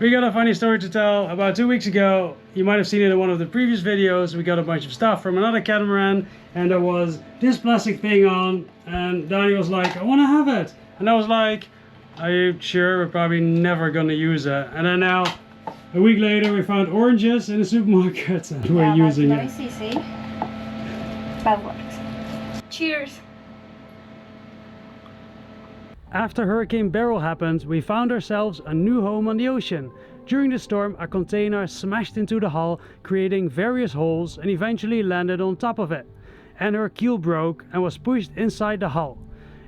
We got a funny story to tell. About 2 weeks ago, you might have seen it in one of the previous videos, we got a bunch of stuff from another catamaran and there was this plastic thing on and Danny was like, I want to have it. And I was like, are you sure? We're probably never going to use it. And then now, a week later, we found oranges in the supermarket and we're using it. Noisy, see? That works. Cheers! After Hurricane Beryl happened, we found ourselves a new home on the ocean. During the storm, a container smashed into the hull, creating various holes and eventually landed on top of it. And her keel broke and was pushed inside the hull.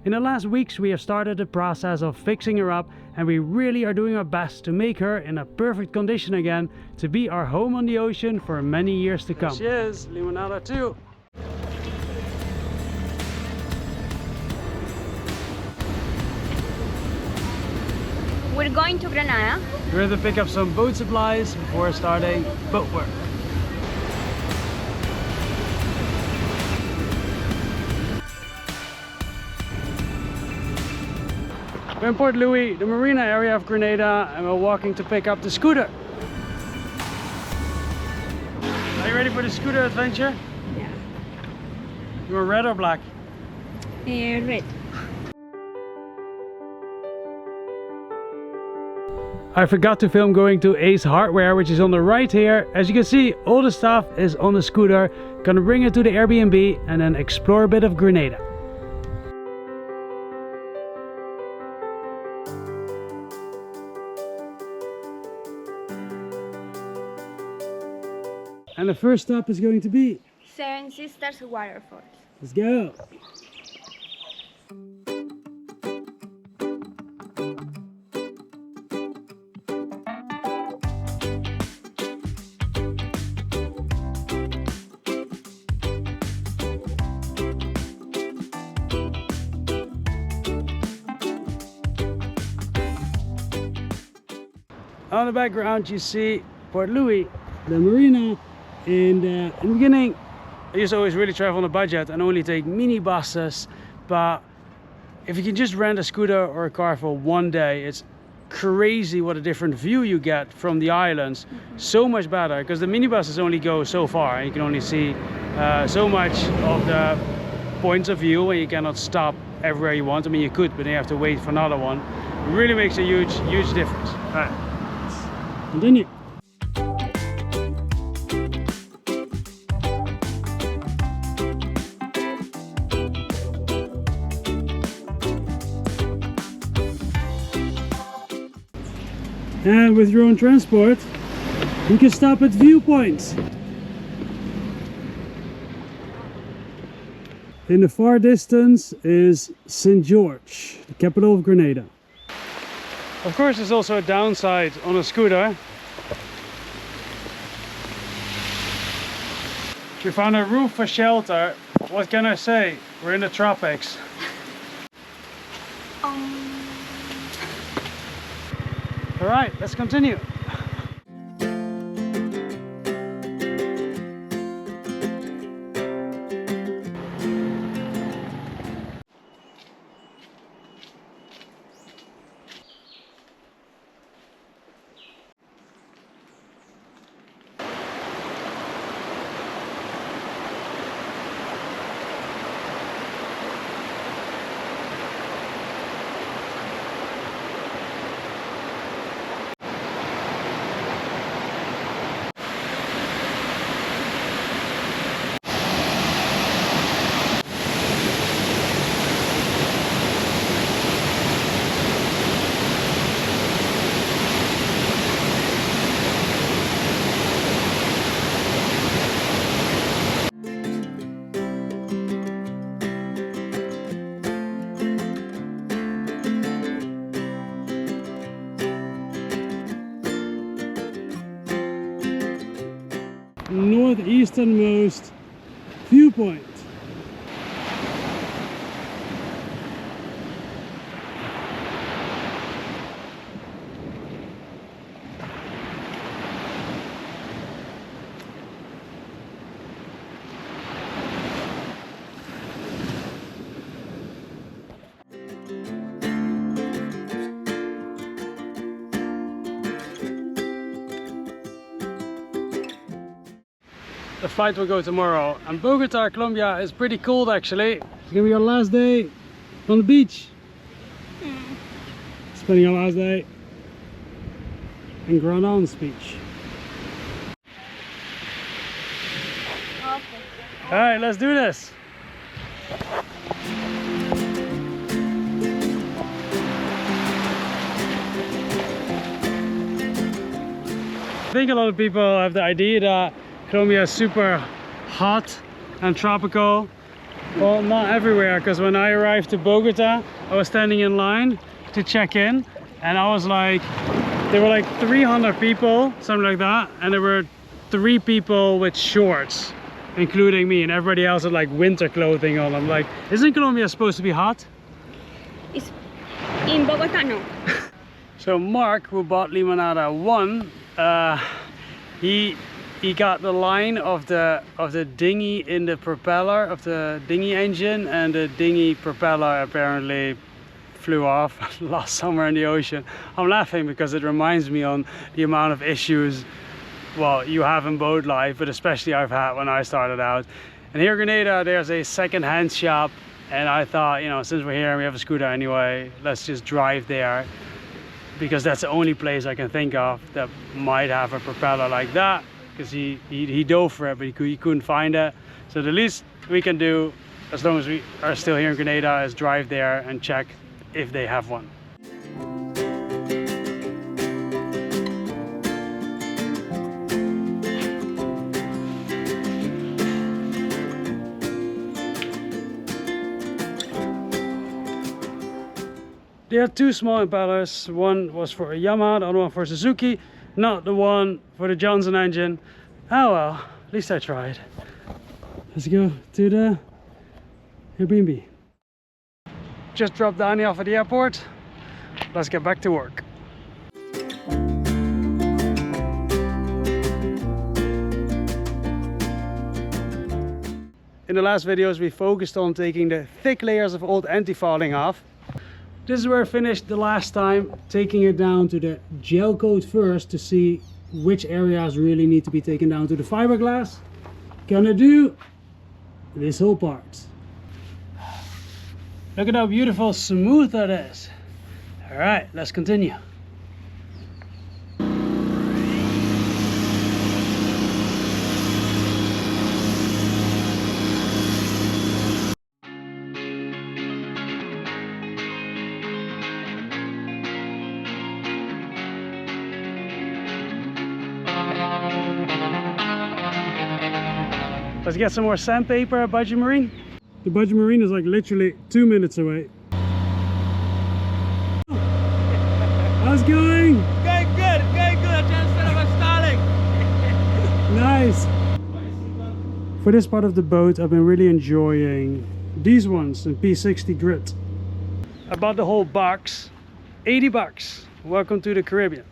In the last weeks, we have started the process of fixing her up and we really are doing our best to make her in a perfect condition again to be our home on the ocean for many years to come. There she is, Limonada 2. We're going to Grenada. We're going to pick up some boat supplies before starting boat work. We're in Port Louis, the marina area of Grenada, and we're walking to pick up the scooter. Are you ready for the scooter adventure? Yeah. You want red or black? Red. I forgot to film going to Ace Hardware, which is on the right here. As you can see, all the stuff is on the scooter. Gonna bring it to the Airbnb and then explore a bit of Grenada. And the first stop is going to be Seven Sisters Waterfalls. Let's go! On the background you see Port Louis, the marina, and in the beginning I used to always really travel on a budget and only take mini buses, but if you can just rent a scooter or a car for one day, it's crazy what a different view you get from the islands. So much better, because the minibuses only go so far and you can only see so much of the points of view and you cannot stop everywhere you want. I mean, you could, but then you have to wait for another one. It really makes a huge difference. All right. Continue. And with your own transport, you can stop at viewpoints. In the far distance is St. George, the capital of Grenada. Of course, there's also a downside on a scooter. We found a roof for shelter. What can I say? We're in the tropics. All right, let's continue. Northeasternmost viewpoint. the flight will go tomorrow. And Bogota, Colombia is pretty cold actually. It's gonna be our last day on the beach. Spending our last day in Grenada's beach. Okay. Alright, let's do this. I think a lot of people have the idea that Colombia is super hot and tropical. Well, not everywhere, because when I arrived to Bogota, I was standing in line to check in, and I was like, there were like 300 people, something like that, and there were 3 people with shorts, including me, and everybody else had like winter clothing on. I'm like, isn't Colombia supposed to be hot? It's in Bogota, no. So Mark, who bought Limonada 1, he got the line of the dinghy in the propeller of the dinghy engine, and the dinghy propeller apparently flew off, lost somewhere in the ocean. I'm laughing because it reminds me on the amount of issues, well, you have in boat life, but especially I've had when I started out. And here in Grenada, there's a second-hand shop, and I thought, you know, since we're here and we have a scooter anyway, let's just drive there, because that's the only place I can think of that might have a propeller like that, because he dove for it, but he couldn't find it. So the least we can do, as long as we are still here in Grenada, is drive there and check if they have one. They had 2 small impellers. One was for a Yamaha, the other one for Suzuki, not the one for the Johnson engine. Oh well, at least I tried. Let's go to the Airbnb. Just dropped Danny off at the airport. Let's get back to work. In the last videos we focused on taking the thick layers of old anti-fouling off. This is where I finished the last time, taking it down to the gel coat first to see which areas really need to be taken down to the fiberglass. Gonna do this whole part. Look at how beautiful smooth that is. All right, let's continue. Let's get some more sandpaper at Budget Marine. The Budget Marine is like literally 2 minutes away. How's it going? Going good, going good. Instead of stalling. Nice. For this part of the boat, I've been really enjoying these ones in P60 grit. I bought the whole box, 80 bucks. Welcome to the Caribbean.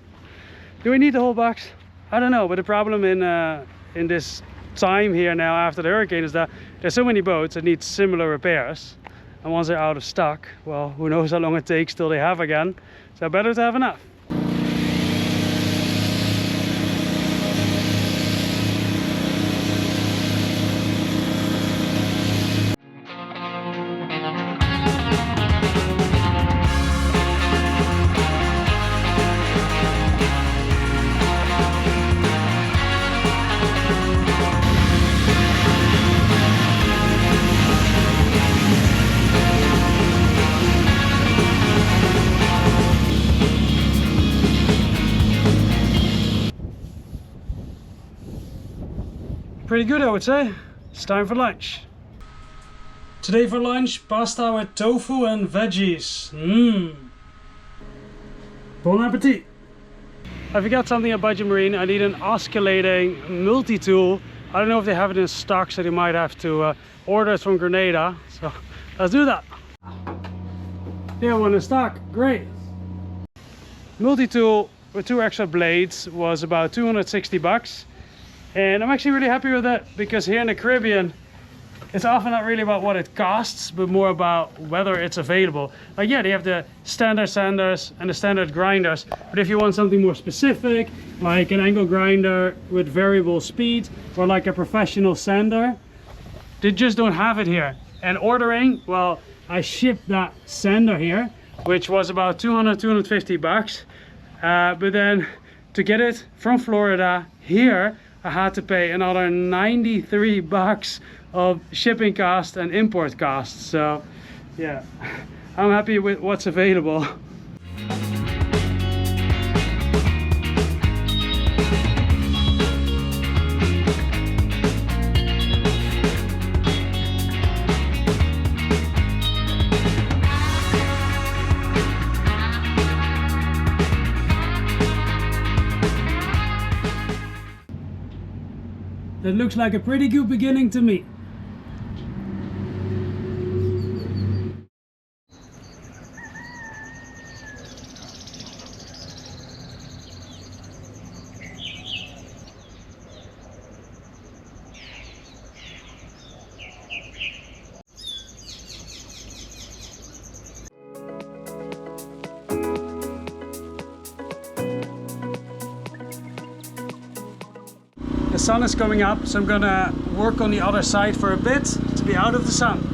Do we need the whole box? I don't know, but the problem in this time here now after the hurricane is that there's so many boats that need similar repairs, and once they're out of stock, well, who knows how long it takes till they have again. So better to have enough. Pretty good, I would say. It's time for lunch. Today for lunch, pasta with tofu and veggies. Bon appetit. I forgot something at Budget Marine. I need an oscillating multi-tool. I don't know if they have it in stock, so they might have to order it from Grenada. So let's do that. They have one in stock. Great. Multi-tool with 2 extra blades was about 260 bucks. And I'm actually really happy with that, because here in the Caribbean, it's often not really about what it costs, but more about whether it's available. Like, yeah, they have the standard sanders and the standard grinders, but if you want something more specific, like an angle grinder with variable speed, or like a professional sander, they just don't have it here. And ordering, well, I shipped that sander here, which was about 250 bucks. But then to get it from Florida here, I had to pay another 93 bucks of shipping cost and import costs. So yeah, I'm happy with what's available. That looks like a pretty good beginning to me. The sun is coming up, so I'm gonna work on the other side for a bit to be out of the sun.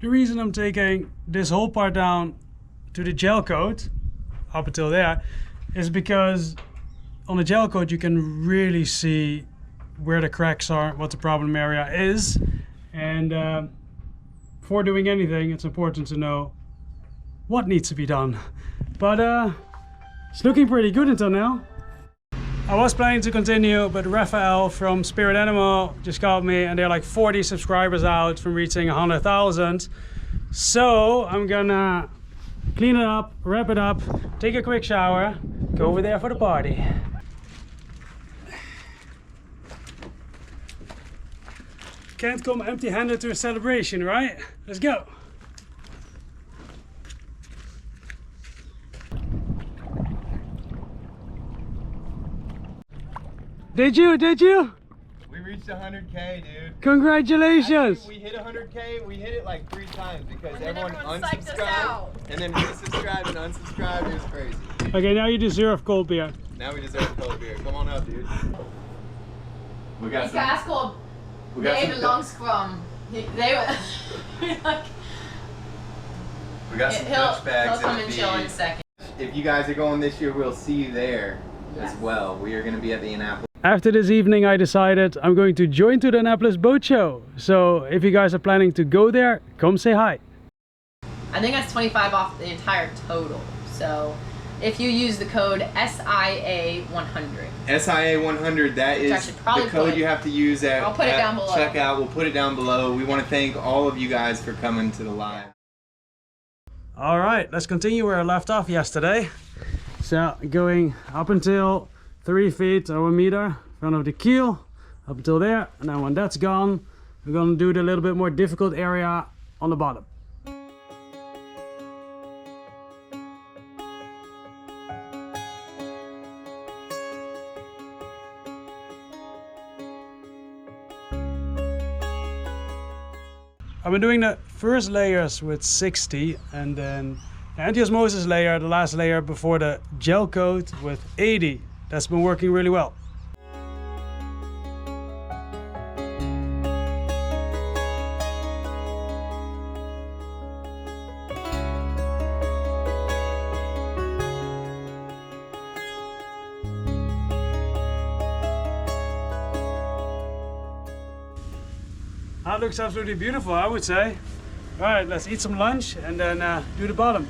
The reason I'm taking this whole part down to the gel coat, up until there, is because on the gel coat you can really see where the cracks are, what the problem area is, and before doing anything it's important to know what needs to be done. But it's looking pretty good until now. I was planning to continue, but Raphael from Spirit Animal just called me, and they're like 40 subscribers out from reaching 100,000. So I'm gonna clean it up, wrap it up, take a quick shower, go over there for the party. Can't come empty-handed to a celebration, right? Let's go. Did you? We reached 100K, dude. Congratulations! Actually, we hit 100K. We hit it like 3 times because everyone everyone psyched us unsubscribed out. and then resubscribed and unsubscribed. It was crazy. Okay, now you deserve cold beer. Now we deserve cold beer. Come on up, dude. We got These guys called Dave and Long Scrum. They were like, we got some he'll Dutch bags. come and chill in a second. If you guys are going this year, we'll see you there as well. We are going to be at the Annapolis. After this evening I decided I'm going to join to the Annapolis boat show. So if you guys are planning to go there, come say hi. I think that's 25 off the entire total. So if you use the code SIA100. SIA100, that is the code you have to use at I'll put it down below. checkout. We'll put it down below. We want to thank all of you guys for coming to the live. All right, let's continue where I left off yesterday. So going up until 3 feet or 1 meter in front of the keel, up until there, and then when that's gone, we're gonna do the little bit more difficult area on the bottom. I've been doing the first layers with 60, and then the anti-osmosis layer, the last layer before the gel coat, with 80. That's been working really well. That looks absolutely beautiful, I would say. All right, let's eat some lunch and then do the bottom.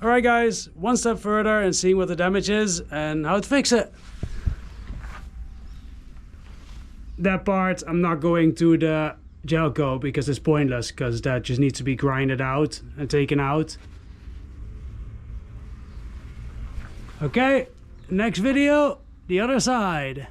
Alright guys, one step further and seeing what the damage is and how to fix it. That part I'm not going to the gel coat because it's pointless, because that just needs to be grinded out and taken out. Okay, next video, the other side.